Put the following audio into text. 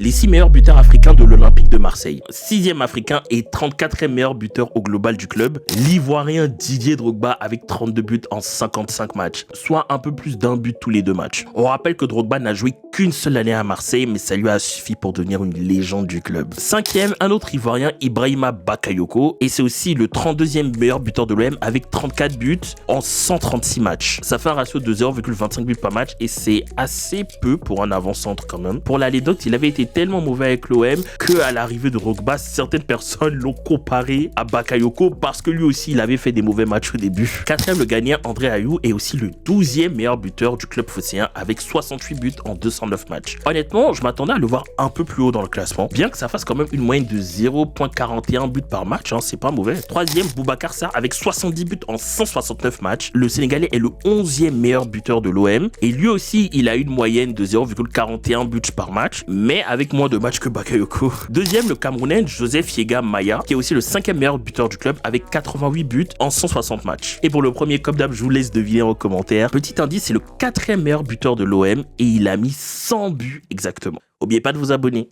les 6 meilleurs buteurs africains de l'Olympique de Marseille. 6e africain et 34e meilleur buteur au global du club. L'Ivoirien Didier Drogba avec 32 buts en 55 matchs, soit un peu plus d'un but tous les 2 matchs. On rappelle que Drogba n'a joué qu'une seule année à Marseille, mais ça lui a suffi pour devenir une légende du club. 5e, un autre Ivoirien, Ibrahima Bakayoko, et c'est aussi le 32e meilleur buteur de l'OM avec 34 buts en 136 matchs. Ça fait un ratio de 0,25 buts par match et c'est assez peu pour un avant-centre quand même. Pour l'anecdote, il avait été tellement mauvais avec l'OM qu'à l'arrivée de Drogba, certaines personnes l'ont comparé à Bakayoko parce que lui aussi il avait fait des mauvais matchs au début. 4e, le Ghanéen André Ayew est aussi le 12e meilleur buteur du club phocéen avec 68 buts en 209 matchs. Honnêtement, je m'attendais à le voir un peu plus haut dans le classement, bien que ça fasse quand même une moyenne de 0,41 buts par match, c'est pas mauvais. 3e, Boubacar Sarr avec 70 buts en 169 matchs. Le Sénégalais est le 11e meilleur buteur de l'OM et lui aussi il a une moyenne de 0,41 buts par match, mais avec moins de matchs que Bakayoko. 2e, le Camerounais Joseph Yega Maya, qui est aussi le 5e meilleur buteur du club avec 88 buts en 160 matchs. Et pour le premier, comme d'hab, je vous laisse deviner en commentaire. Petit indice, c'est le 4e meilleur buteur de l'OM et il a mis 100 buts exactement. N'oubliez pas de vous abonner.